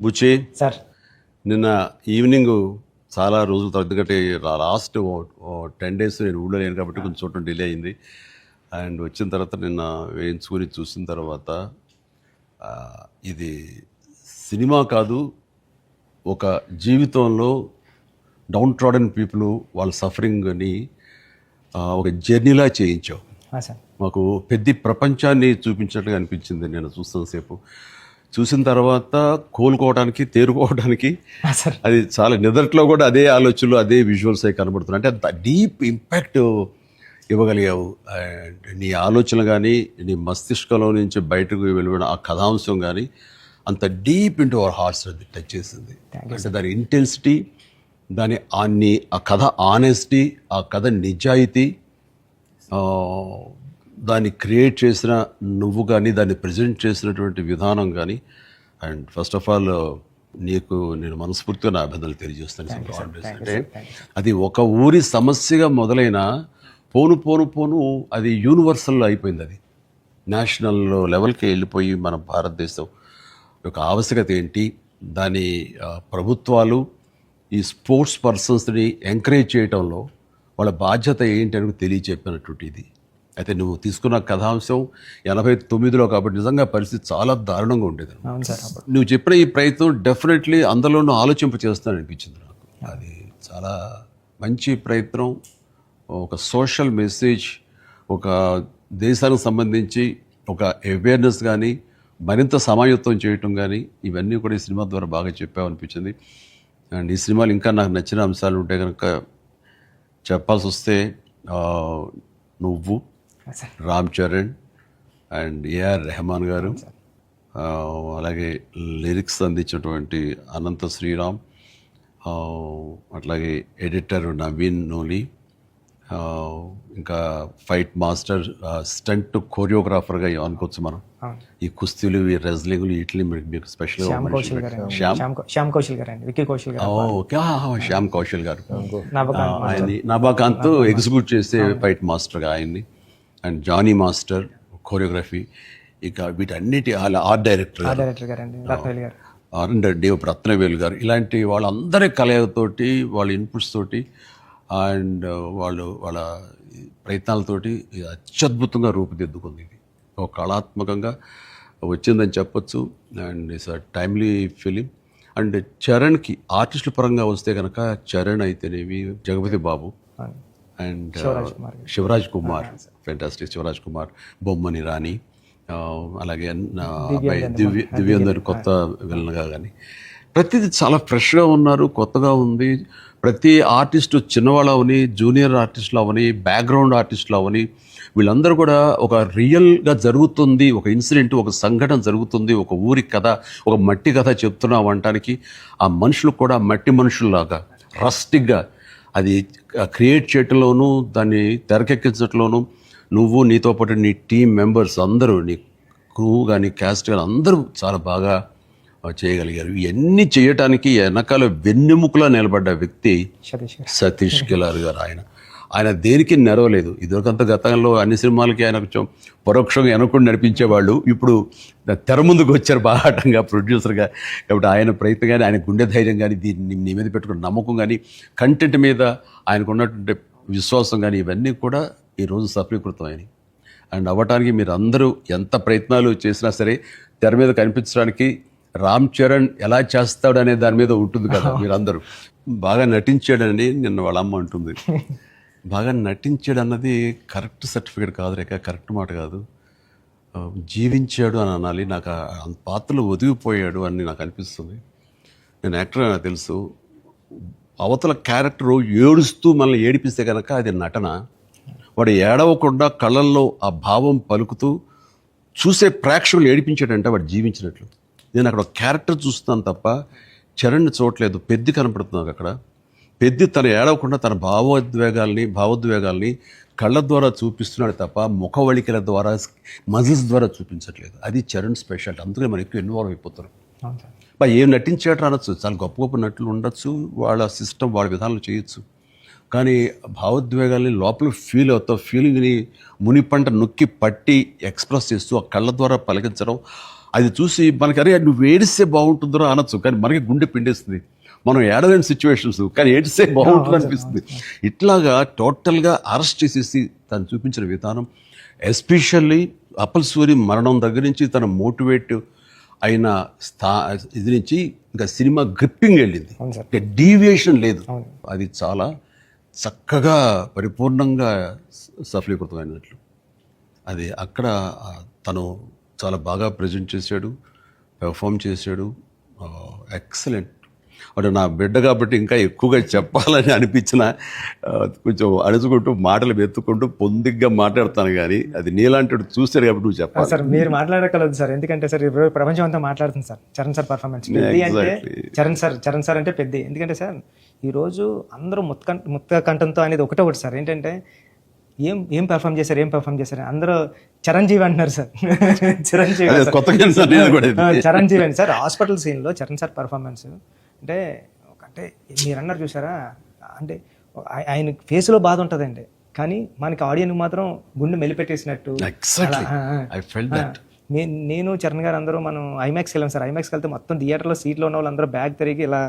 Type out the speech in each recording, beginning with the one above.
బుచ్చి sir నిన్న evening చాలా రోజుల తర్వాత, ఎందుకంటే లాస్ట్ 10 days నేను ఊళ్ళో లేను కాబట్టి కొంచెం చూడటం డిలే అయింది. అండ్ వచ్చిన తర్వాత నిన్న వేయించుకొని చూసిన తర్వాత ఆ, ఇది సినిమా కాదు, ఒక జీవితంలో డౌన్ ట్రాడన్ పీపుల్ వాళ్ళ సఫరింగ్ అని ఒక జర్నీలా చేయించావు. సార్ మాకు పెద్ద ప్రపంచాన్ని చూపించినట్టుగా అనిపించింది నేను చూస్తున్నసేపు. చూసిన తర్వాత కోలుకోవడానికి, తేరుకోవడానికి సార్ అది చాలా నిద్రలో కూడా అదే ఆలోచనలు, అదే విజువల్స్ అవి కనబడుతున్నాయి. అంటే అంత డీప్ ఇంపాక్ట్ ఇవ్వగలిగావు. అండ్ నీ ఆలోచనలు కానీ, నీ మస్తిష్కంలో నుంచి బయటకు వెళ్ళిన ఆ కథాంశం కానీ అంత డీప్ ఇంటూ అవర్ హార్ట్స్ అది టచ్ చేసింది. అంటే దాని ఇంటెన్సిటీ, ఆ కథ ఆనెస్టీ, ఆ కథ నిజాయితీ, దాన్ని క్రియేట్ చేసిన నువ్వు కానీ, దాన్ని ప్రజెంట్ చేసినటువంటి విధానం కానీ, అండ్ ఫస్ట్ ఆఫ్ ఆల్ నీకు నేను మనస్ఫూర్తిగా నా అభినందనలు తెలియజేస్తాను. అంటే అది ఒక ఊరి సమస్యగా మొదలైన పోను పోను పోను అది యూనివర్సల్ అయిపోయింది. అది నేషనల్ లెవెల్కి వెళ్ళిపోయి మన భారతదేశం యొక్క ఆవశ్యకత ఏంటి, దాని ప్రభుత్వాలు ఈ స్పోర్ట్స్ పర్సన్స్ని ఎంకరేజ్ చేయడంలో వాళ్ళ బాధ్యత ఏంటి అని తెలియచెప్పినటువంటి ఇది. అయితే నువ్వు తీసుకున్న కథాంశం 89లో కాబట్టి నిజంగా పరిస్థితి చాలా దారుణంగా ఉండేది. అవును సార్. నువ్వు చెప్పిన ఈ ప్రయత్నం డెఫినెట్లీ అందరిలోనూ ఆలోచింప చేస్తాను అనిపించింది నాకు. అది చాలా మంచి ప్రయత్నం. ఒక సోషల్ మెసేజ్, ఒక దేశానికి సంబంధించి ఒక అవేర్నెస్ కానీ, మరింత సమాయత్తం చేయటం కానీ, ఇవన్నీ కూడా ఈ సినిమా ద్వారా బాగా చెప్పావు అనిపించింది. అండ్ ఈ సినిమాలు ఇంకా నాకు నచ్చిన అంశాలు ఉంటే కనుక చెప్పాల్సి వస్తే నువ్వు, రామ్ చరణ్ అండ్ ఏఆర్ రెహమాన్ గారు, అలాగే లిరిక్స్ అందించినటువంటి అనంత శ్రీరామ్, అట్లాగే ఎడిటర్ నవీన్ నోలి, ఇంకా ఫైట్ మాస్టర్, స్టంట్ కోరియోగ్రాఫర్గా అనుకోవచ్చు మనం. ఈ కుస్తీలు, ఈ రెజ్లింగ్లు, వీటిని మీకు స్పెషల్గా శ్యామ్ కౌశల్ గారు అండి, విక్కీ కౌశల్ గారు. ఓకే, శ్యామ్ కౌశల్ గారు ఆయన్ని నభాకాంత్ ఎగ్జిక్యూట్ చేసే ఫైట్ మాస్టర్గా ఆయన్ని, అండ్ జానీ మాస్టర్ కోరియోగ్రఫీ, ఇక వీటన్నిటి ఆర్ట్ డైరెక్టర్ రత్నవేలు గారు, ఇలాంటి వాళ్ళందరి కలయికతోటి, వాళ్ళ ఇన్పుట్స్ తోటి అండ్ వాళ్ళ ప్రయత్నాలతోటి అత్యద్భుతంగా రూపుదిద్దుకుంది. ఇది ఒక కళాత్మకంగా వచ్చిందని చెప్పొచ్చు. And it's a timely film. And చరణ్కి ఆర్టిస్టుల పరంగా వస్తే కనుక చరణ్ అయితేనేమి, జగపతి బాబు అండ్ శివరాజ్ కుమార్, ఫెంటాస్టిక్ శివరాజ్ కుమార్, బొమ్మని రాణి, అలాగే అబ్బాయి దివ్యేందర్ కొత్త విలన్గా కానీ ప్రతిదీ చాలా ఫ్రెష్గా ఉన్నారు, కొత్తగా ఉంది. ప్రతి ఆర్టిస్టు, చిన్నవాళ్ళు అవని, జూనియర్ ఆర్టిస్టులు అవని, బ్యాక్గ్రౌండ్ ఆర్టిస్టులు అవని, వీళ్ళందరూ కూడా ఒక రియల్గా జరుగుతుంది, ఒక ఇన్సిడెంట్, ఒక సంఘటన జరుగుతుంది, ఒక ఊరి కథ, ఒక మట్టి కథ చెప్తున్నాం అనటానికి ఆ మనుషులు కూడా మట్టి మనుషుల్లాగా రస్టిక్గా అది క్రియేట్ చేయటంలోనూ, దాన్ని తెరకెక్కించడంలోనూ నువ్వు, నీతో పాటు నీ టీం మెంబర్స్ అందరూ, నీ క్రూ కానీ, క్యాస్ట్ కానీ అందరూ చాలా బాగా చేయగలిగారు. ఇవన్నీ చేయటానికి వెనకాల వెన్నెముకలా నిలబడ్డ వ్యక్తి సతీష్ కిలార్ గారు. ఆయన దేనికి నెరవలేదు. ఇదివరకంత గతంలో అన్ని సినిమాలకి ఆయన కొంచెం పరోక్షంగా వెనకుండా నడిపించేవాళ్ళు. ఇప్పుడు తెర ముందుకు వచ్చారు బాహాటంగా ప్రొడ్యూసర్గా. కాబట్టి ఆయన ప్రయత్నం కానీ, ఆయన గుండె ధైర్యం కానీ, దీన్ని నీ మీద పెట్టుకున్న నమ్మకం కానీ, కంటెంట్ మీద ఆయనకు ఉన్నటువంటి విశ్వాసం కానీ, ఇవన్నీ కూడా ఈరోజు సఫలీకృతమైనవి. అండ్ అవ్వటానికి మీరు అందరూ ఎంత ప్రయత్నాలు చేసినా సరే తెర మీద కనిపించడానికి రామ్ చరణ్ ఎలా చేస్తాడు అనే దాని మీద ఉంటుంది కదా. మీరందరూ బాగా నటించాడని నిన్న వాళ్ళ అమ్మ అంటుంది. బాగా నటించాడు అన్నది కరెక్ట్ సర్టిఫికేట్ కాదు రేఖ, కరెక్ట్ మాట కాదు. జీవించాడు అని అనాలి. నాకు పాత్రలో ఒదిగిపోయాడు అని నాకు అనిపిస్తుంది. నేను యాక్టర్ అని నాకు తెలుసు. అవతల క్యారెక్టరు ఏడుస్తూ మనల్ని ఏడిపిస్తే కనుక అది నటన. వాడు ఏడవకుండా కళ్ళల్లో ఆ భావం పలుకుతూ చూసే ప్రేక్షకులు ఏడిపించాడంటే వాడు జీవించినట్లు. నేను అక్కడ ఒక క్యారెక్టర్ చూస్తున్నాను తప్ప చరణ్ని చూడలేదు. పెద్ది కనపడుతుంది అక్కడ. పెద్ది తను ఏడవకుండా తన భావోద్వేగాల్ని కళ్ళ ద్వారా చూపిస్తున్నాడు తప్ప ముఖవళికల ద్వారా, మజిల్స్ ద్వారా చూపించట్లేదు. అది చరణ్ స్పెషాలిటీ. అందుకే మనం ఎక్కువ ఇన్వాల్వ్ అయిపోతారు. ఏం నటించేట అనొచ్చు, చాలా గొప్ప గొప్ప నటులు ఉండొచ్చు, వాళ్ళ సిస్టమ్, వాళ్ళ విధానాలు చేయొచ్చు. కానీ భావోద్వేగాల్ని లోపల ఫీల్ అవుతావు, ఫీలింగ్ని మునిపంట నొక్కి పట్టి ఎక్స్ప్రెస్ చేస్తూ ఆ కళ్ళ ద్వారా పలికించడం, అది చూసి మనకి అరే నువ్వు ఏడిస్తే బాగుంటుందో అనొచ్చు, కానీ మనకి గుండె పిండేస్తుంది. మనం ఏడలేని సిచ్యువేషన్స్, కానీ ఏడిస్తే బాగుంటుంది అనిపిస్తుంది. ఇట్లాగా టోటల్గా అరెస్ట్ చేసేసి తను చూపించిన విధానం, ఎస్పెషల్లీ అప్పల్ సూరి మరణం దగ్గర నుంచి తన మోటివేట్ అయిన ఇది నుంచి ఇంకా సినిమా గ్రిప్పింగ్ వెళ్ళింది, ఇంకా డీవియేషన్ లేదు. అది చాలా చక్కగా పరిపూర్ణంగా సఫలీకృతమైనట్లు. అది అక్కడ తను చాలా బాగా ప్రజెంట్ చేశాడు, పెర్ఫామ్ చేశాడు. ఎక్సలెంట్. అంటే నా బిడ్డ కాబట్టి ఇంకా ఎక్కువగా చెప్పాలని అనిపించిన కొంచెం అడుచుకుంటూ మాటలు వెతుక్కుంటూ పొందిగ్గా మాట్లాడతాను, కానీ అది నీలాంటి చూస్తారు కాబట్టి నువ్వు చెప్పాలి. సార్ మీరు మాట్లాడగలదు సార్, ఎందుకంటే సార్ ఇప్పుడు ప్రపంచం అంతా మాట్లాడుతుంది సార్ చరణ్ సార్ పర్ఫార్మెన్స్. పెద్ద అంటే చరణ్ సార్ అంటే పెద్ద. ఎందుకంటే సార్ ఈరోజు అందరూ ముక్త కంఠంతో అనేది ఒకటి సార్, ఏంటంటే ఏం పెర్ఫామ్ చేశారు అందరూ చిరంజీవి అంటున్నారు సార్. చిరంజీవి అండి సార్. హాస్పిటల్ సీన్లో చరణ్ సార్ పర్ఫార్మెన్స్ అంటే మీరు అన్నారు చూసారా, అంటే ఆయన ఫేస్లో బాధ ఉంటుందండి, కానీ మనకి ఆడియన్కి మాత్రం గుండె మెలిపెట్టేసినట్టు. నేను చరణ్ గారు అందరూ మనం ఐమాక్స్కి వెళ్ళాం సార్. ఐమాక్స్కి వెళ్తే మొత్తం థియేటర్లో సీట్లో ఉన్న వాళ్ళందరూ బ్యాగ్ తిరిగి ఇలా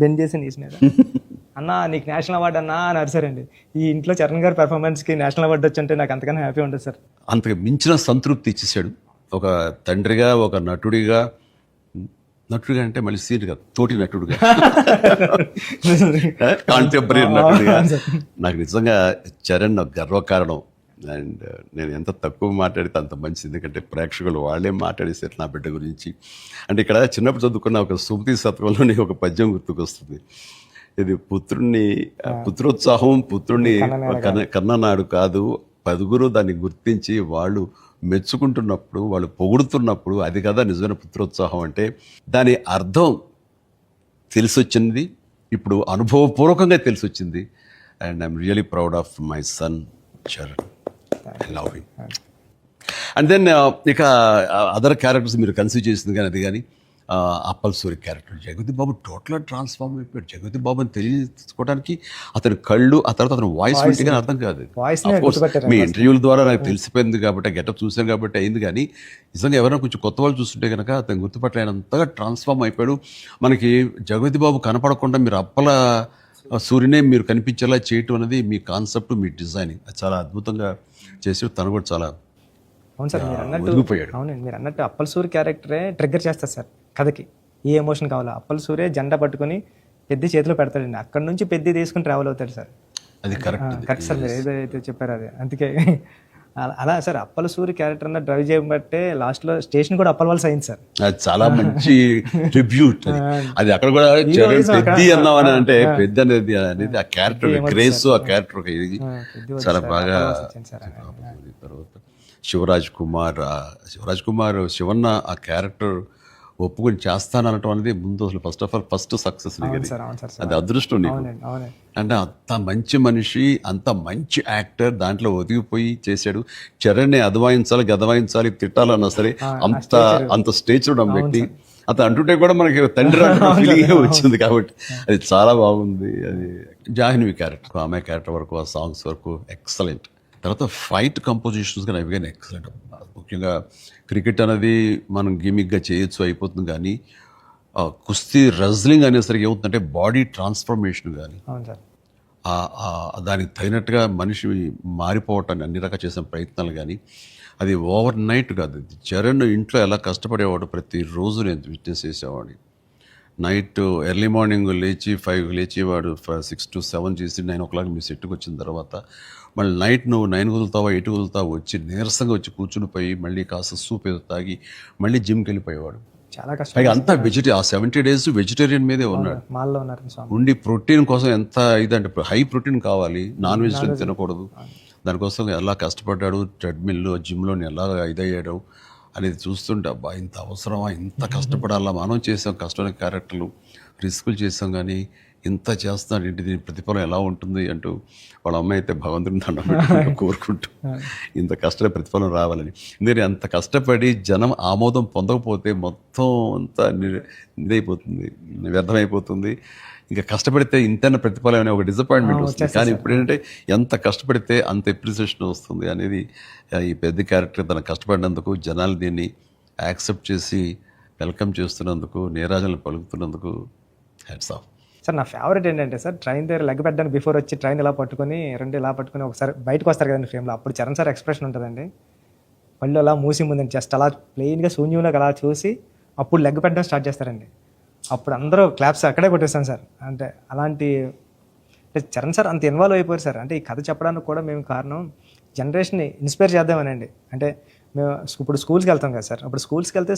బెండ్ చేసి తీసినారు. అన్నా నీకు నేషనల్ అవార్డు అన్నా అని అరిసారండి. ఈ ఇంట్లో చరణ్ గారి పెర్ఫార్మెన్స్కి నేషనల్ అవార్డు వచ్చి ఉంటే నాకు అంతకన్నా హ్యాపీ ఉంటుంది సార్. అంతకు మించిన సంతృప్తి ఇచ్చేసాడు. ఒక తండ్రిగా, ఒక నటుడిగా అంటే మళ్ళీ సీనియర్ కాదు, తోటి నటుడుగా, కాంటెంపరీ నటుడిగా నాకు నిజంగా చరణ్ గర్వకారణం. అండ్ నేను ఎంత తక్కువ మాట్లాడితే అంత మంచిది, ఎందుకంటే ప్రేక్షకులు వాళ్ళే మాట్లాడేసారు నా బిడ్డ గురించి. అంటే ఇక్కడ చిన్నప్పుడు చదువుకున్న ఒక సుమతి శతకంలోని ఒక పద్యం గుర్తుకొస్తుంది. ఇది పుత్రోత్సాహం పుత్రుణ్ణి కన్ననాడు కాదు, పదుగురు దాన్ని గుర్తించి వాళ్ళు మెచ్చుకుంటున్నప్పుడు, వాళ్ళు పొగుడుతున్నప్పుడు అది కదా నిజమైన పుత్రోత్సాహం అంటే. దాని అర్థం తెలిసొచ్చింది, ఇప్పుడు అనుభవపూర్వకంగా తెలిసొచ్చింది. And I'm really proud of my son Charan. I love him. And then ఇక అదర్ క్యారెక్టర్స్ మీరు కన్సిడర్ చేసింది కానీ అది కానీ అప్పల్ సూరి క్యారెక్టర్ జగతి బాబు టోటల్గా ట్రాన్స్ఫార్మ్ అయిపోయాడు. జగతి బాబు అని తెలియకోవడానికి అతని కళ్ళు, ఆ తర్వాత అతని వాయిస్ వింటే కానీ అర్థం కాదు. మీ ఇంటర్వ్యూల ద్వారా నాకు తెలిసిపోయింది కాబట్టి, గెటప్ చూసాను కాబట్టి అయింది, కానీ నిజంగా ఎవరైనా కొంచెం కొత్త వాళ్ళు చూస్తుంటే కనుక అతను గుర్తుపట్టలేనంతగా ట్రాన్స్ఫార్మ్ అయిపోయాడు. మనకి జగతి బాబు కనపడకుండా మీరు అప్పల సూర్యనే మీరు కనిపించేలా చేయటం అనేది మీ కాన్సెప్ట్, మీ డిజైనింగ్ అది చాలా అద్భుతంగా చేసి తను కూడా చాలా. అవును సార్, మీరు అన్నట్టు అవునండి, మీరు అన్నట్టు అప్పల్ సూరి క్యారెక్టరే ట్రిగ్గర్ చేస్తారు సార్ కథకి. ఏ ఎమోషన్ కావాలో అప్పల్ సూరే జెండా పట్టుకొని పెద్ద చేతిలో పెడతాడండి, అక్కడ నుంచి పెద్ద తీసుకుని ట్రావెల్ అవుతాడు సార్. అది కరెక్ట్ సార్, మీరు ఏదైతే చెప్పారు అది. అందుకే అలా సార్ అప్పల్ సూరి క్యారెక్టర్ అన్న డ్రైవ్ చేయబట్టే లాస్ట్లో స్టేషన్ కూడా అప్పల్ వాళ్ళ అయింది సార్. అది చాలా మంచి ట్రిబ్యూట్. అది అక్కడ కూడా పెద్ద అన్నామని అంటే పెద్ద అనేది ఆ క్యారెక్టర్ గ్రేస్, ఆ క్యారెక్టర్ చాలా బాగా. తర్వాత శివరాజ్ కుమార్ శివన్న ఆ క్యారెక్టర్ ఒప్పుకొని చేస్తాననటం అనేది ముందు అసలు ఫస్ట్ సక్సెస్ అది అదృష్టం నీకు. అంటే అంత మంచి మనిషి, అంత మంచి యాక్టర్, దాంట్లో ఒదిగిపోయి చేశాడు. చరణ్ని గదవాయించాలి తిట్టాలన్నా సరే అంత స్టేజ్ ఉన్న వ్యక్తి. అతను అంటుంటే కూడా మనకి తండ్రి ఫీలింగ్ వచ్చింది కాబట్టి అది చాలా బాగుంది. అది జాహ్నవి క్యారెక్టర్, ఆమె క్యారెక్టర్ వరకు, ఆ సాంగ్స్ వరకు ఎక్సలెంట్. తర్వాత ఫైట్ కంపోజిషన్స్ కానీ అవి కానీ ఎక్సలెంట్. ముఖ్యంగా క్రికెట్ అనేది మనం గిమిక్గా చేయొచ్చు, అయిపోతుంది, కానీ కుస్తీ రెజ్లింగ్ అనేసరికి ఏమవుతుందంటే బాడీ ట్రాన్స్ఫర్మేషన్ కానీ దానికి తగినట్టుగా మనిషి మారిపోవటాన్ని అన్ని రకాల చేసిన ప్రయత్నాలు కానీ అది ఓవర్ నైట్ కాదు. చరణ్ ఇంట్లో ఎలా కష్టపడేవాడు, ప్రతిరోజు నేను విట్నెస్ చేసేవాడిని. నైట్ ఎర్లీ మార్నింగ్ లేచి 5 లేచేవాడు, 6 to 7 చేసి 9 o'clock మీ సెట్కి వచ్చిన తర్వాత మళ్ళీ నైట్ నువ్వు 9 కుదులుతావా 8 కుదులుతావా వచ్చి నీరసంగా వచ్చి కూర్చుని పోయి మళ్ళీ కాస్త సూప్ ఏదో తాగి మళ్ళీ జిమ్కి వెళ్ళిపోయేవాడు. చాలా కష్టం. పైగా అంతా ఆ 70 days వెజిటేరియన్ మీదే ఉన్నాడు. ఉండి ప్రోటీన్ కోసం ఎంత ఇదంటే హై ప్రోటీన్ కావాలి, నాన్ వెజిటేరియన్ తినకూడదు. దానికోసం ఎలా కష్టపడ్డాడు, ట్రెడ్మిల్ జిమ్లో ఎలా ఇదయ్యాడు అనేది చూస్తుంటే అబ్బా ఇంత అవసరమా, ఇంత కష్టపడాలా, మనం చేసాం కష్టమైన క్యారెక్టర్లు, రిస్కులు చేసాం, కానీ ఇంత చేస్తున్నాడు ఏంటి, దీని ప్రతిఫలం ఎలా ఉంటుంది అంటూ వాళ్ళ అమ్మాయి అయితే భగవంతుని దండం పెట్టుకుంటూ కోరుకుంటూ ఇంత కష్ట ప్రతిఫలం రావాలని. ఎందుకంటే అంత కష్టపడి జనం ఆమోదం పొందకపోతే మొత్తం అంతా ఇదైపోతుంది, వ్యర్థమైపోతుంది. ఇంకా కష్టపడితే ఇంతైనా ప్రతిఫలం అనే ఒక డిసప్పాయింట్మెంట్ వస్తుంది. కానీ ఇప్పుడు ఏంటంటే ఎంత కష్టపడితే అంత ఎప్రిసియేషన్ వస్తుంది అనేది ఈ పెద్ద క్యారెక్టర్ తన కష్టపడినందుకు జనాలు దీన్ని యాక్సెప్ట్ చేసి వెల్కమ్ చేస్తున్నందుకు, నీరాజనలు పలుకుతున్నందుకు హ్యాట్స్ ఆఫ్. సార్ నా ఫేవరెట్ ఏంటంటే సార్, ట్రైన్ దగ్గర లెగ్ పెట్టడానికి బిఫోర్ వచ్చి ట్రైన్ ఇలా పట్టుకొని రెండు ఇలా పట్టుకొని ఒకసారి బయటకు వస్తారు కదండి ఫ్రేమ్లో, అప్పుడు చరణ్ సార్ ఎక్స్ప్రెషన్ ఉంటుందండి, పళ్ళు అలా మూసి ముందండి జస్ట్ అలా ప్లెయిన్గా శూన్యంలోకి అలా చూసి అప్పుడు లెగ్ పెట్టడం స్టార్ట్ చేస్తారండి. అప్పుడు అందరూ క్లాప్స్ అక్కడే కొట్టేస్తాను సార్. అంటే అలాంటి అంటే చరణ్ సార్ అంత ఇన్వాల్వ్ అయిపోయారు సార్. అంటే ఈ కథ చెప్పడానికి కూడా మేము కారణం జనరేషన్ని ఇన్స్పైర్ చేద్దామనండి. అంటే మేము ఇప్పుడు స్కూల్స్కి వెళ్తాం కదా సార్, అప్పుడు స్కూల్స్కి వెళ్తే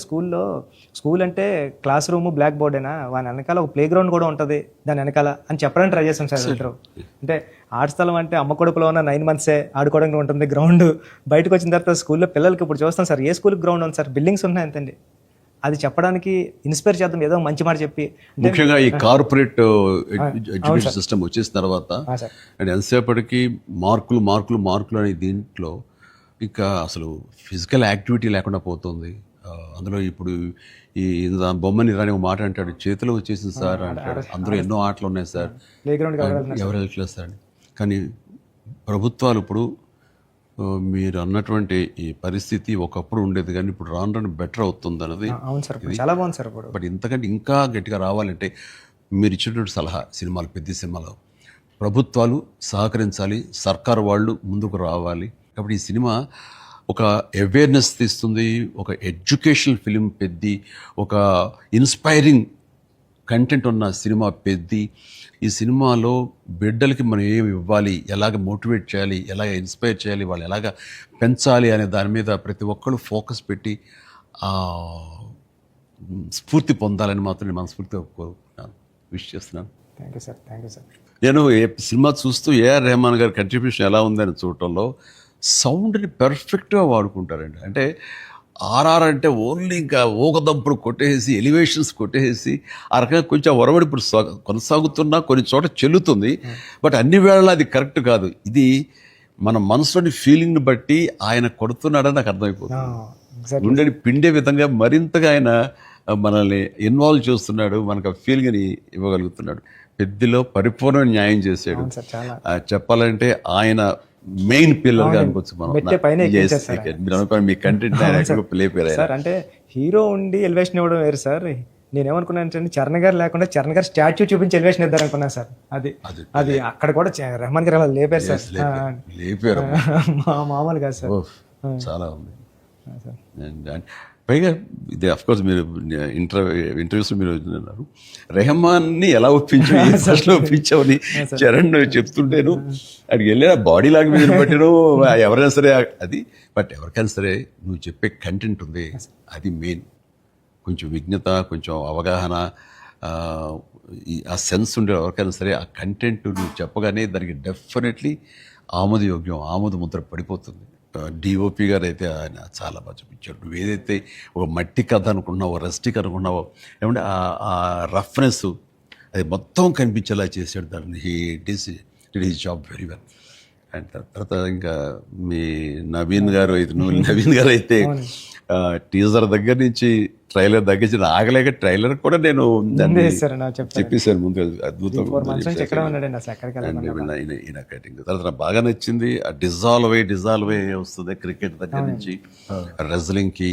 స్కూల్ అంటే క్లాస్ రూమ్ బ్లాక్ బోర్డేనా, వాని వెనకాల ఒక ప్లే గ్రౌండ్ కూడా ఉంటుంది దాని వెనకాల అని చెప్పడానికి ట్రై చేస్తాం సార్ ఇద్దరు. అంటే ఆట స్థలం అంటే అమ్మ కొడుకులో ఉన్న 9 months ఆడుకోవడానికి ఉంటుంది గ్రౌండ్. బయటకు వచ్చిన తర్వాత స్కూల్లో పిల్లలకి ఇప్పుడు చూస్తాం సార్, ఏ స్కూల్కి గ్రౌండ్ ఉంది సార్, బిల్డింగ్స్ ఉన్నాయి అంతండి. అది చెప్పడానికి ఇన్స్పైర్ చేద్దాం, ఏదో మంచి మాట చెప్పి. ముఖ్యంగా ఈ కార్పొరేట్ ఎడ్యుకేషన్ సిస్టమ్ వచ్చేసిన తర్వాత అండ్ ఎంతసేపటికి మార్కులు అనే దీంట్లో ఇంకా అసలు ఫిజికల్ యాక్టివిటీ లేకుండా పోతుంది. అందులో ఇప్పుడు ఈ బొమ్మని రాని ఒక మాట అంటాడు, చేతిలో వచ్చేసింది సార్ అంటాడు, అందులో ఎన్నో ఆటలు ఉన్నాయి సార్, ప్లే గ్రౌండ్ ఎవరు వెళ్ళట్లేదు సార్. కానీ ప్రభుత్వాలు ఇప్పుడు మీరు అన్నటువంటి ఈ పరిస్థితి ఒకప్పుడు ఉండేది కానీ ఇప్పుడు రాను బెటర్ అవుతుంది అన్నది. అవును సార్, చాలా బాగుంది సార్. ఇప్పుడు బట్ ఇంతకంటే ఇంకా గట్టిగా రావాలంటే మీరు ఇచ్చినటువంటి సలహా, సినిమాలు పెద్ద సినిమాలో ప్రభుత్వాలు సహకరించాలి, సర్కారు వాళ్ళు ముందుకు రావాలి. కాబట్టి ఈ సినిమా ఒక అవేర్నెస్ తీస్తుంది, ఒక ఎడ్యుకేషనల్ ఫిలిం పెద్ది, ఒక ఇన్స్పైరింగ్ కంటెంట్ ఉన్న సినిమా పెద్ది. ఈ సినిమాలో బిడ్డలకి మనం ఏమి ఇవ్వాలి, ఎలాగ మోటివేట్ చేయాలి, ఎలాగ ఇన్స్పైర్ చేయాలి, వాళ్ళు ఎలాగ పెంచాలి అనే దాని మీద ప్రతి ఒక్కళ్ళు ఫోకస్ పెట్టి స్ఫూర్తి పొందాలని మాత్రం నేను మనస్ఫూర్తిగా కోరుకుంటున్నాను, విష్ చేస్తున్నాను. Thank you sir, thank you sir. నేను సినిమా చూస్తూ ఏఆర్ రెహమాన్ గారి కంట్రిబ్యూషన్ ఎలా ఉందని చూడటంలో సౌండ్ని పర్ఫెక్ట్గా వాడుకుంటారండి. అంటే ఆర్ఆర్ అంటే ఓన్లీ ఇంకా ఊకదంపుడు కొట్టేసి ఎలివేషన్స్ కొట్టేసి ఆ రకంగా కొంచెం ఒరవడి ఇప్పుడు కొనసాగుతున్నా కొన్ని చోట చెల్లుతుంది. బట్ అన్ని వేళలా అది కరెక్ట్ కాదు. ఇది మన మనసులోని ఫీలింగ్ని బట్టి ఆయన కొడుతున్నాడని నాకు అర్థమైపోతుంది. గుండెని పిండే విధంగా మరింతగా ఆయన మనల్ని ఇన్వాల్వ్ చేస్తున్నాడు, మనకు ఆ ఫీలింగ్ని ఇవ్వగలుగుతున్నాడు. పెద్దలో పరిపూర్ణ న్యాయం చేశాడు. చెప్పాలంటే ఆయన మెయిన్ పిల్లర్ గా అనుకోవచ్చు మనం. మీరు అనుకోండి మీ కంటెంట్ ప్లే పేరు సార్. అంటే హీరో ఉండి ఎలివేషన్ ఇవ్వడం వేరు సార్. నేనేమనుకున్నాను, చరణ్ గారు లేకుండా చరణ్ గారు స్టాచ్యూ చూపించి ఎలివేషన్ ఇద్దారు అనుకున్నాను సార్. అది అక్కడ కూడా రెహమాన్ గారు అలా లేపారు సార్, లేపారు మామూలు కాదు సార్, చాలా ఉంది. పైగా ఇది అఫ్కోర్స్ మీరు ఇంటర్వ్యూస్ మీరు అన్నారు రెహమాన్ని ఎలా ఒప్పించావని చరణ్ చెప్తుంటేను అక్కడికి వెళ్ళి బాడీ లాంగ్వేజ్ బట్టిను ఎవరైనా సరే అది. బట్ ఎవరికైనా సరే నువ్వు చెప్పే కంటెంట్ ఉంది, అది మెయిన్. కొంచెం విజ్ఞత, కొంచెం అవగాహన, ఆ సెన్స్ ఉండే ఎవరికైనా సరే ఆ కంటెంట్ నువ్వు చెప్పగానే దానికి డెఫినెట్లీ ఆమోదయోగ్యం, ఆమోద ముద్ర పడిపోతుంది. డిఓపి గారు అయితే ఆయన చాలా బాగా చూపించాడు. నువ్వు ఏదైతే ఒక మట్టి కథ అనుకున్నావో, రస్టిక్ అనుకున్నావో, ఏమంటే ఆ రఫ్నెస్ అది మొత్తం కనిపించేలా చేశాడు. దాన్ని did his job very well. And తర్వాత ఇంకా మీ నవీన్ గారు అయితే టీజర్ దగ్గర నుంచి ట్రైలర్ దగ్గర నుంచి ఆగలేక ట్రైలర్ కూడా నేను చెప్పేశాను ముందు, అద్భుతం. తర్వాత నాకు బాగా నచ్చింది ఆ డిజాల్వ్ అయ్యి వస్తుంది క్రికెట్ దగ్గర నుంచి రెజ్లింగ్ కి.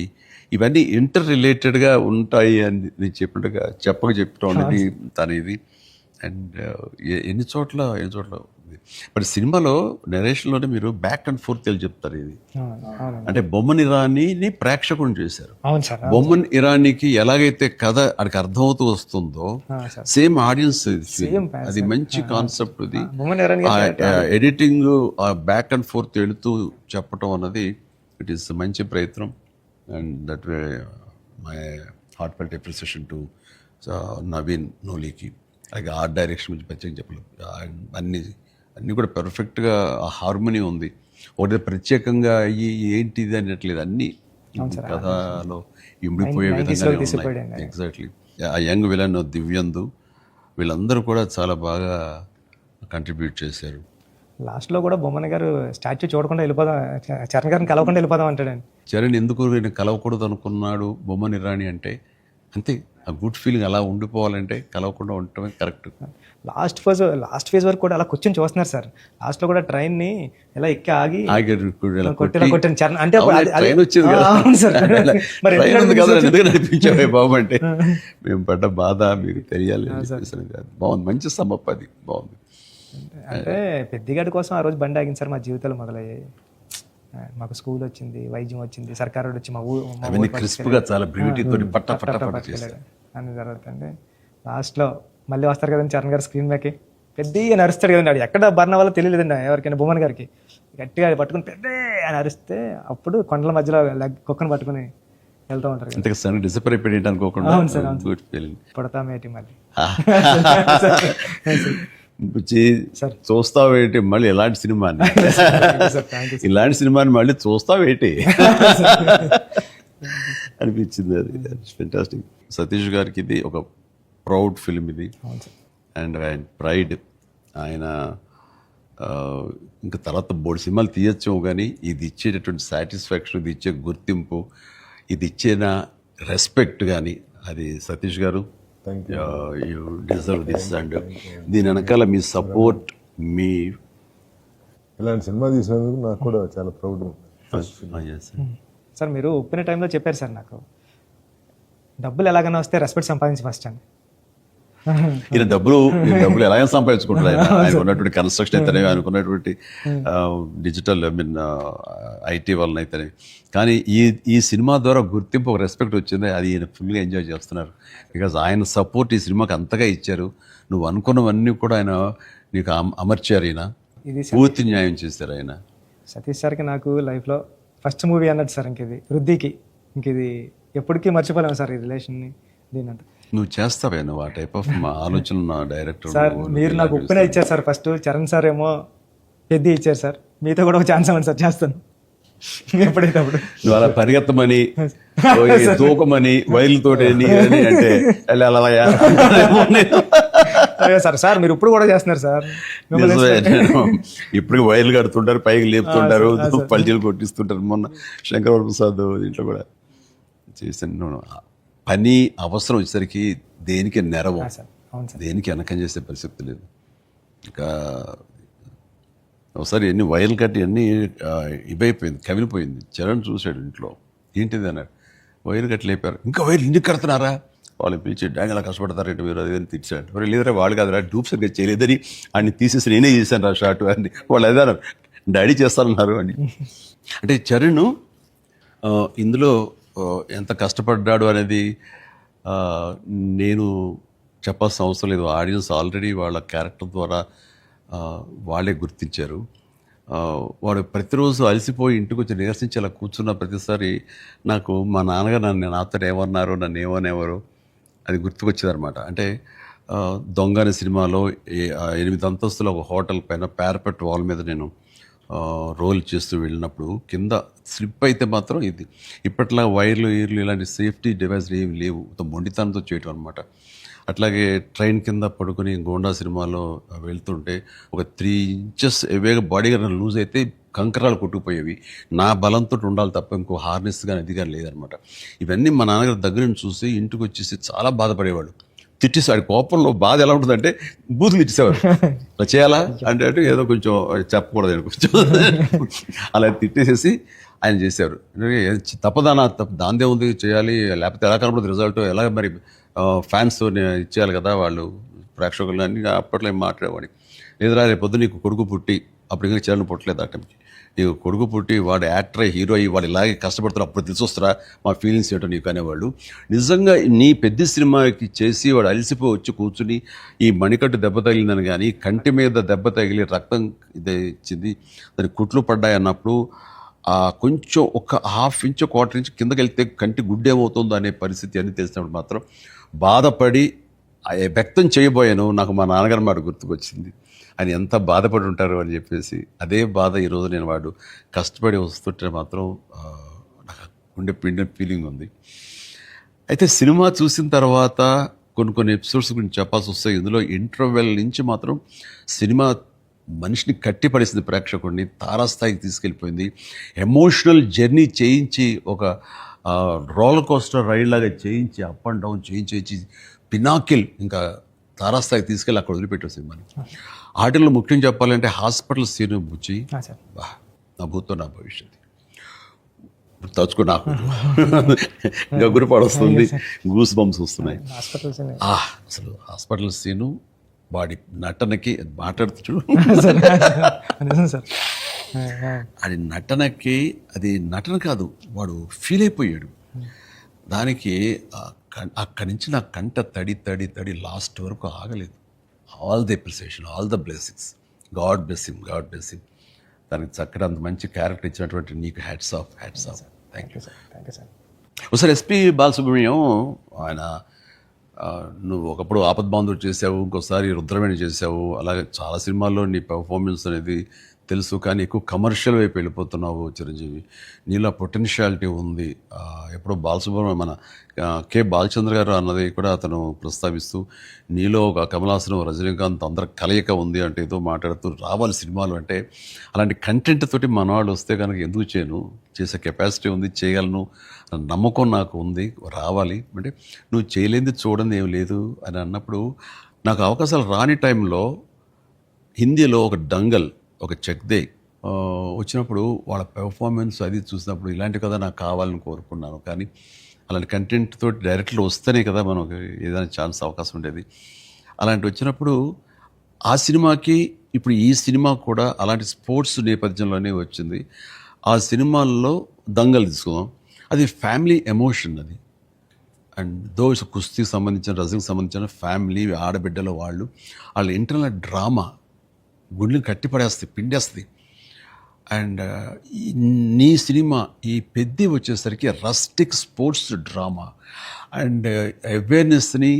ఇవన్నీ ఇంటర్ రిలేటెడ్గా ఉంటాయి అని నేను చెప్పినట్టుగా చెప్పడం అనేది తన ఇది. అండ్ ఎన్ని చోట్ల బట్ సినిమాలో నెరేషన్లోనే మీరు బ్యాక్ అండ్ ఫోర్త్ చెప్తారు. ఇది అంటే బొమ్మన్ ఇరానీని ప్రేక్షకుని చేశారు. బొమ్మన్ ఇరానీకి ఎలాగైతే కథ అక్కడికి అర్థమవుతూ వస్తుందో సేమ్ ఆడియన్స్ అది మంచి కాన్సెప్ట్. ఇది ఎడిటింగ్ బ్యాక్ అండ్ ఫోర్త్ వెళుతూ చెప్పటం అన్నది ఇట్ ఈస్ మంచి ప్రయత్నం. And that way my heart felt appreciation to Naveen నోలీకి. అలాగే ఆర్ట్ డైరెక్షన్ గురించి ప్రత్యేకంగా చెప్పలేదు. అన్నీ కూడా పర్ఫెక్ట్గా హార్మోనీ ఉంది. ఒకటి ప్రత్యేకంగా ఏంటిది అనట్లేదు, అన్నీ కథలో ఇమిడిపోయే విధంగా ఉన్నాయి. ఎగ్జాక్ట్లీ. ఆ యంగ్ విలన్ దివ్యందు వీళ్ళందరూ కూడా చాలా బాగా కంట్రిబ్యూట్ చేశారు. లాస్ట్లో కూడా బొమ్మన్ గారు స్టాచ్యూ చూడకుండా వెళ్ళిపోదాం, చరణ్ గారిని కలవకుండా వెళ్ళిపోదాం అంటాడండి. చరణ్ ఎందుకు నేను కలవకూడదు అనుకున్నాడు బొమ్మన్ ఇరానీ అంటే అంతే, ఆ గుడ్ ఫీలింగ్ అలా ఉండిపోవాలంటే కలవకుండా ఉండటమే కరెక్ట్. లాస్ట్ ఫేజ్ వరకు కూడా అలా కూర్చొని చూస్తున్నారు సార్. లాస్ట్లో కూడా ట్రైన్ని ఎలా ఎక్కి ఆగి కొట్టిన చరణ్ అంటే ట్రైన్ వచ్చింది కదా, అవును సార్. మరి ట్రైన్ ఉంది కదా, ఎందుకు నడిపించావే బాబు అంటే మేము పడ్డ బాధ మీకు తెలియాలి అని చెప్పేసి కాదు. బాగుంది, మంచి సమప్, అది బాగుంది. అంటే పెద్దిగాడి కోసం ఆ రోజు బండి ఆగింది సార్. మా జీవితాలు మొదలయ్యాయి. మాకు స్కూల్ వచ్చింది, వైద్యం వచ్చింది, సర్కారు వచ్చి మా అవన్నీ క్రిస్ప్గా చాలా బ్యూటీతో పట్ట పట్ట పట్ట చేశారు అన్ని జరుగుతుంది. లాస్ట్లో మళ్ళీ వస్తారు కదండి చరణ్ గారు స్క్రీన్ మీదకి, పెద్దగా నరుస్తాడు కదండి. అది ఎక్కడ బర్ణ వల్ల తెలియలేదండి ఎవరికైనా, భువన్ గారికి. గట్టిగా పట్టుకుని పెద్ద అని అరిస్తే అప్పుడు కొండల మధ్యలో కుక్కను పట్టుకుని వెళ్తూ ఉంటారు. అంతే సడన్ డిసప్పర్ అయిపోయింది అనుకోకుండా. Good feeling. పుడతామేటి మళ్ళీ చూస్తావేంటి మళ్ళీ ఇలాంటి సినిమాని, ఇలాంటి సినిమాని మళ్ళీ చూస్తావేంటి అనిపించింది. అది ఫెంటాస్టిక్. సతీష్ గారికి ఇది ఒక ప్రౌడ్ ఫిల్మ్ ఇది, అండ్ ఆయన ప్రైడ్. ఆయన ఇంకా తర్వాత బోర్డు సినిమాలు తీయచ్చు కానీ ఇది ఇచ్చేటటువంటి సాటిస్ఫాక్షన్, ఇది ఇచ్చే గుర్తింపు, ఇది ఇచ్చిన రెస్పెక్ట్ కానీ, అది సతీష్ గారు యూ డిజర్వ్ దిస్. అండ్ దీని వెనకాల మీ సపోర్ట్, మీ ఇలాంటి సినిమా తీసినందుకు నాకు కూడా చాలా ప్రౌడ్. సార్ మీరు ఒప్పిన టైంలో చెప్పారు సార్, నాకు డబ్బులు ఎలాగైనా వస్తే రెస్పెక్ట్ సంపాదించి ఫస్ట్ అండి. ఈయన డబ్బులు ఎలాగైనా సంపాదించుకుంటారు. ఆయన ఉన్నటువంటి కన్స్ట్రక్షన్ అయితేనే, ఆయనకున్నటువంటి డిజిటల్ ఐటీ వలన అయితేనే. కానీ ఈ సినిమా ద్వారా గుర్తింపు, ఒక రెస్పెక్ట్ వచ్చింది. అది ఈయన ఫుల్గా ఎంజాయ్ చేస్తున్నారు. బికాజ్ ఆయన సపోర్ట్ ఈ సినిమాకి అంతగా ఇచ్చారు. నువ్వు అనుకున్నవన్నీ కూడా ఆయన నీకు అమర్చారు. ఈయన పూర్తి న్యాయం చేశారు ఆయన. సతీష్ సార్కి నాకు లైఫ్లో ఫస్ట్ మూవీ అన్నట్టు సార్. ఇంక వృద్ధికి ఇది ఎప్పటికీ మర్చిపోలేము సార్, ఈ రిలేషన్ని. దీని నువ్వు చేస్తావే, నువ్వు ఆ టైప్ ఆఫ్ ఆలోచన నా డైరెక్టర్ సార్. మీరు నాకు ఒప్పిన ఇచ్చారు సార్ ఫస్ట్. చరణ్ సార్ ఏమో పెద్ద ఇచ్చారు సార్. మీతో కూడా ఒక ఛాన్స్ అవ్వండి సార్, చేస్తాను ఎప్పుడైతే అప్పుడు. నువ్వు అలా పరిగెత్తమని, తూకమని, వైర్లతోటి అంటే సార్. సార్ మీరు ఇప్పుడు కూడా చేస్తున్నారు సార్. ఇప్పుడు వైర్లు కడుతుంటారు, పైకి లేపుతుంటారు, పల్టీలు కొట్టిస్తుంటారు. మొన్న శంకర ప్రసాద్ దీంట్లో కూడా చేశాను. పని అవసరం వచ్చేసరికి దేనికి నెరవు, దేనికి వెనకం చేసే పరిస్థితి లేదు. ఇంకా ఒకసారి ఎన్ని వైర్లు కట్టి అన్నీ ఇవైపోయింది, కవిలిపోయింది. చరణ్ చూశాడు ఇంట్లో, ఏంటిది అన్నాడు. వైర్లు కట్టి లేపారు. ఇంకా వైర్లు ఇంటికి కడుతున్నారా? వాళ్ళు పిలిచి డ్యాంగ్ అలా కష్టపడతారంటే మీరు అదేదని తెచ్చాడు. మరి లేదరా వాళ్ళు కాదురా, డూప్ సరిగ్గా చేయలేదని అన్ని తీసేసి నేనే చేశాను రా షార్ట్ అని. వాళ్ళు అదే డాడీ చేస్తానన్నారు అని. అంటే చరణ్ ఇందులో ఎంత కష్టపడ్డాడు అనేది నేను చెప్పాల్సిన అవసరం లేదు. ఆడియన్స్ ఆల్రెడీ వాళ్ళ క్యారెక్టర్ ద్వారా వాళ్ళే గుర్తించారు. వాడు ప్రతిరోజు అలసిపోయి ఇంటికి వచ్చి నిరసించి అలా కూర్చున్న ప్రతిసారి నాకు మా నాన్నగారు నాతో ఏమన్నారు, నన్ను ఏమనేవారు అది గుర్తుకొచ్చేదనమాట. అంటే దొంగ అనే సినిమాలో 8 అంతస్తుల ఒక హోటల్ పైన పారపెట్ వాల్ మీద నేను రోల్ చేస్తూ వెళ్ళినప్పుడు కింద స్లిప్ అయితే మాత్రం ఇది ఇప్పట్లా వైర్లు ఇలాంటి సేఫ్టీ డివైస్లు ఏమి లేవు, మొండితనంతో చేయటం అనమాట. అట్లాగే ట్రైన్ కింద పడుకొని గోండా సినిమాలో వెళ్తుంటే ఒక 3 ఇంచెస్ ఎవేగా బాడీ గారు లూజ్ అయితే కంకరాలు కొట్టుకుపోయేవి. నా బలంతో ఉండాలి తప్ప ఇంకో హార్నెస్ కానీ అది కానీ లేదనమాట. ఇవన్నీ మా నాన్నగారి దగ్గర నుంచి చూసి ఇంటికి వచ్చేసి చాలా బాధపడేవాడు. తిట్టేసాడు. కోపంలో బాధ ఎలా ఉంటుందంటే బూతులు ఇచ్చేసేవారు. అలా చేయాలా అంటే ఏదో కొంచెం చెప్పకూడదు కొంచెం అలా తిట్టేసేసి ఆయన చేశారు. తప్పదానా దాందే ఉంది చేయాలి, లేకపోతే ఎలా కనపడదు రిజల్ట్, ఎలా మరి ఫ్యాన్స్ ఇచ్చేయాలి కదా వాళ్ళు ప్రేక్షకులు అని అప్పట్లో ఏం మాట్లాడేవాడి. లేదురా రేపు పొద్దు నీకు కొడుకు పుట్టి, అప్పుడు ఇంకా చరణ్ పుట్టలేదు ఆ టైంకి, నీకు కొడుకు పుట్టి వాడు యాక్టర్ అయ్యి హీరో అయ్యి వాడు ఇలాగే కష్టపడతారు, అప్పుడు తెలిసొస్తారా మా ఫీలింగ్స్ ఏంటో నీకు అనేవాళ్ళు. నిజంగా నీ పెద్ద సినిమాకి చేసి వాడు అలసిపోయి వచ్చి కూర్చుని ఈ మణికట్టు దెబ్బ తగిలిందని కానీ కంటి మీద దెబ్బ తగిలి రక్తం ఇదే ఇచ్చింది, దాని కుట్లు పడ్డాయి అన్నప్పుడు కొంచెం ఒక 1/2 ఇంచ్ 1/4 ఇంచ్ కిందకి వెళ్తే కంటి గుడ్డేమవుతుందో అనే పరిస్థితి అని తెలిసినప్పుడు మాత్రం బాధపడి వ్యక్తం చేయబోయాను. నాకు మా నాన్నగారు మాట గుర్తుకొచ్చింది. ఆయన ఎంత బాధపడి ఉంటారు అని చెప్పేసి అదే బాధ ఈరోజు నేను వాడు కష్టపడి వస్తుంటే మాత్రం నాకు ఉండే పిండిన ఫీలింగ్ ఉంది. అయితే సినిమా చూసిన తర్వాత కొన్ని ఎపిసోడ్స్ గురించి చెప్పాల్సి వస్తాయి. ఇందులో ఇంటర్వెల్ నుంచి మాత్రం సినిమా మనిషిని కట్టిపడేసింది, ప్రేక్షకుడిని తారాస్థాయికి తీసుకెళ్ళిపోయింది, ఎమోషనల్ జర్నీ చేయించి ఒక రోలర్ కోస్టర్ రైడ్ లాగా చేయించి అప్ అండ్ డౌన్ చేయించి పినాకిల్ ఇంకా తారాస్థాయికి తీసుకెళ్ళి అక్కడ వదిలిపెట్టావు సినిమాని. ఆటల్లో ముఖ్యం చెప్పాలంటే హాస్పిటల్ సీన్ బుచ్చి సార్ బా, నా భూతో నా భవిష్యత్తు తలుచుకో నాకు గగురు పడొస్తుంది, గూస్ బంప్స్ వస్తున్నాయి. హాస్పిటల్స్ అసలు హాస్పిటల్ సీను వాడి నటనకి మాట్లాడుతూ నిజం సార్. అది నటనకి, అది నటన కాదు, వాడు ఫీల్ అయిపోయాడు దానికి. అక్కడి నుంచి నా కంట తడి లాస్ట్ వరకు ఆగలేదు. All the appreciation, all the blessings, God bless him. దానికి చక్కటి అంత మంచి క్యారెక్టర్ ఇచ్చినటువంటి నీకు hats off. Thank you sir. Thank you sir. ఒకసారి ఎస్పి బాలసుబ్రహ్మణ్యం ఆయన, నువ్వు ఒకప్పుడు ఆపద్బాంధుడు చేసావు, ఇంకోసారి రుద్రవేణి చేసావు, అలాగే చాలా సినిమాల్లో నీ పెర్ఫార్మెన్స్ అనేది తెలుసు, కానీ ఎక్కువ కమర్షియల్ వైపు వెళ్ళిపోతున్నావు చిరంజీవి. నీలో పొటెన్షియాలిటీ ఉంది. ఎప్పుడో బాలసుబ్రహ్మణ్యం మన కె బాలచంద్ర గారు అన్నది కూడా అతను ప్రస్తావిస్తూ, నీలో ఒక కమలాసనం రజనీకాంత్ అందరి కలయిక ఉంది అంటే ఏదో మాట్లాడుతూ రావాలి సినిమాలు అంటే. అలాంటి కంటెంట్ తోటి మనవాళ్ళు వస్తే కనుక ఎందుకు చేయను, చేసే కెపాసిటీ ఉంది, చేయగలను నమ్మకం నాకు ఉంది, రావాలి అంటే. నువ్వు చేయలేనిది చూడండి ఏం లేదు అని అన్నప్పుడు నాకు అవకాశాలు రాని టైంలో హిందీలో ఒక డంగల్, ఒక చెక్దే వచ్చినప్పుడు వాళ్ళ పెర్ఫార్మెన్స్ అది చూసినప్పుడు ఇలాంటి కదా నాకు కావాలని కోరుకున్నాను. కానీ అలాంటి కంటెంట్ తోటి డైరెక్ట్లో వస్తేనే కదా మనకు ఏదైనా ఛాన్స్ అవకాశం ఉండేది. అలాంటి వచ్చినప్పుడు ఆ సినిమాకి ఇప్పుడు ఈ సినిమా కూడా అలాంటి స్పోర్ట్స్ నేపథ్యంలోనే వచ్చింది. ఆ సినిమాల్లో దంగల్ తీసుకుందాం, అది ఫ్యామిలీ ఎమోషన్ అది. అండ్ దోస్ కుస్తీకి సంబంధించిన, రజనీకి సంబంధించిన ఫ్యామిలీ, ఆడబిడ్డల వాళ్ళ ఇంటర్నల్ డ్రామా గుండెని కట్టిపడేస్తుంది, పిండేస్తుంది. అండ్ నీ సినిమా ఈ పెద్ద వచ్చేసరికి రస్టిక్ స్పోర్ట్స్ డ్రామా అండ్ అవేర్నెస్ని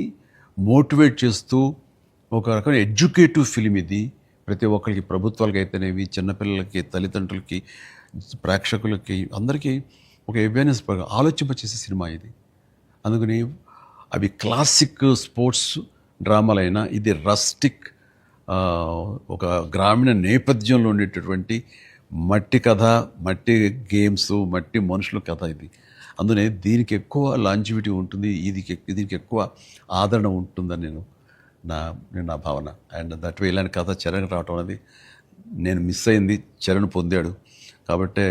మోటివేట్ చేస్తూ ఒక రకమైన ఎడ్యుకేటివ్ ఫిలిం ఇది. ప్రతి ఒక్కరికి, ప్రభుత్వాలకి అయితేనేవి, చిన్నపిల్లలకి, తల్లిదండ్రులకి, ప్రేక్షకులకి, అందరికీ ఒక అవేర్నెస్ ఆలోచింపచేసే సినిమా ఇది. అందుకని అవి క్లాసిక్ స్పోర్ట్స్ డ్రామాలైనా ఇది రస్టిక్, ఒక గ్రామీణ నేపథ్యంలో ఉండేటటువంటి మట్టి కథ, మట్టి గేమ్స్, మట్టి మనుషుల కథ ఇది. అందుకనే దీనికి ఎక్కువ లాంజివిటీ ఉంటుంది, దీనికి ఎక్కువ ఆదరణ ఉంటుందని నా భావన. అండ్ దట్ వే ఇలాంటి కథ చరణ్ రావటం అనేది నేను మిస్ అయింది, చరణ్ పొందాడు. కాబట్టి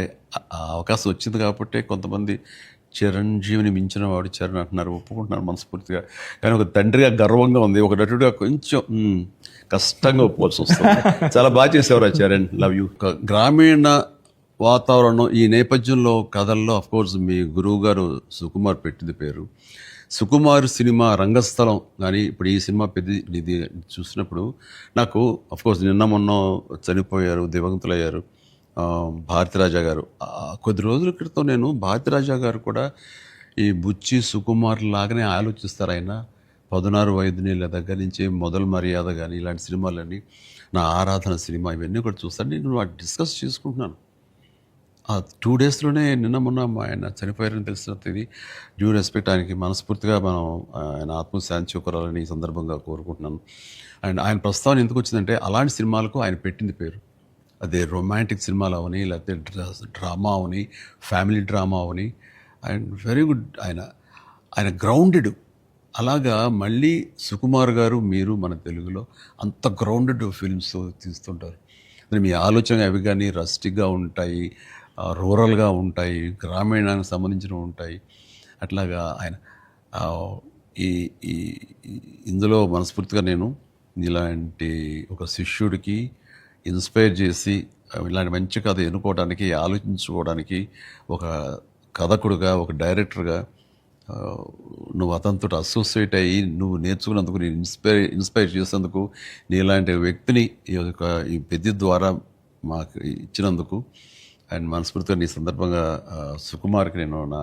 ఆ అవకాశం వచ్చింది కాబట్టి కొంతమంది చిరంజీవిని మించిన వాడు చరణ్ అంటున్నారు, ఒప్పుకుంటున్నారు మనస్ఫూర్తిగా. కానీ ఒక తండ్రిగా గర్వంగా ఉంది, ఒక నటుడిగా కొంచెం కష్టంగా ఒప్పుకోవాల్సి వస్తుంది. చాలా బాగా చేసేవారు చరణ్, లవ్ యూ. గ్రామీణ వాతావరణం ఈ నేపథ్యంలో కథల్లో అఫ్కోర్స్ మీ గురువు గారు సుకుమార్ పెట్టింది పేరు. సుకుమార్ సినిమా రంగస్థలం కానీ ఇప్పుడు ఈ సినిమా ఇది చూసినప్పుడు నాకు అఫ్కోర్స్ నిన్న మొన్న చనిపోయారు, దివంగతులయ్యారు భారతిరాజా గారు. కొద్ది రోజుల క్రితం నేను భారతిరాజా గారు కూడా ఈ బుచ్చి సుకుమార్ లాగానే ఆలోచిస్తారు. ఆయన 16 వైద్యుల దగ్గర నుంచి మొదలు మర్యాద కానీ ఇలాంటి సినిమాలన్నీ, నా ఆరాధన సినిమా, ఇవన్నీ కూడా చూస్తాను. నేను వాటి డిస్కస్ చేసుకుంటున్నాను. ఆ 2 డేస్లోనే నిన్న మొన్న ఆయన చనిపోయారని తెలిసినంత ఇది డ్యూ రెస్పెక్ట్ ఆయనకి మనస్ఫూర్తిగా మనం ఆయన ఆత్మశాంతి చేకూరాలని ఈ సందర్భంగా కోరుకుంటున్నాను. అండ్ ఆయన ప్రస్తావన ఎందుకు వచ్చిందంటే అలాంటి సినిమాలకు ఆయన పెట్టింది పేరు. అదే రొమాంటిక్ సినిమాలు అవని, లేకపోతే drama Avani, family drama Avani. And very good, ఆయన గ్రౌండెడ్. అలాగా మళ్ళీ సుకుమార్ గారు, మీరు మన తెలుగులో అంత గ్రౌండెడ్ ఫిల్మ్స్ తీస్తుంటారు. మీ ఆలోచన అవి కానీ రస్టిక్గా ఉంటాయి, రూరల్గా ఉంటాయి, గ్రామీణానికి సంబంధించినవి ఉంటాయి. అట్లాగా ఆయన ఇందులో మనస్ఫూర్తిగా నేను ఇలాంటి ఒక శిష్యుడికి ఇన్స్పైర్ చేసి ఇలాంటి మంచి కథ ఎన్నుకోవడానికి, ఆలోచించుకోవడానికి ఒక కథకుడుగా, ఒక డైరెక్టర్గా నువ్వు అతనితో అసోసియేట్ అయ్యి నువ్వు నేర్చుకున్నందుకు, నేను ఇన్స్పైర్ చేసేందుకు, నీ ఇలాంటి వ్యక్తిని ఈ పెద్ద ద్వారా మాకు ఇచ్చినందుకు అండ్ మనస్ఫూర్తిగా నీ సందర్భంగా సుకుమార్కి నేను నా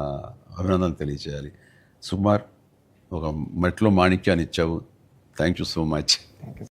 అభినందనలు తెలియజేయాలి. సుకుమార్, ఒక మట్టిలో మాణిక్యాన్ని ఇచ్చావు. Thank you so much.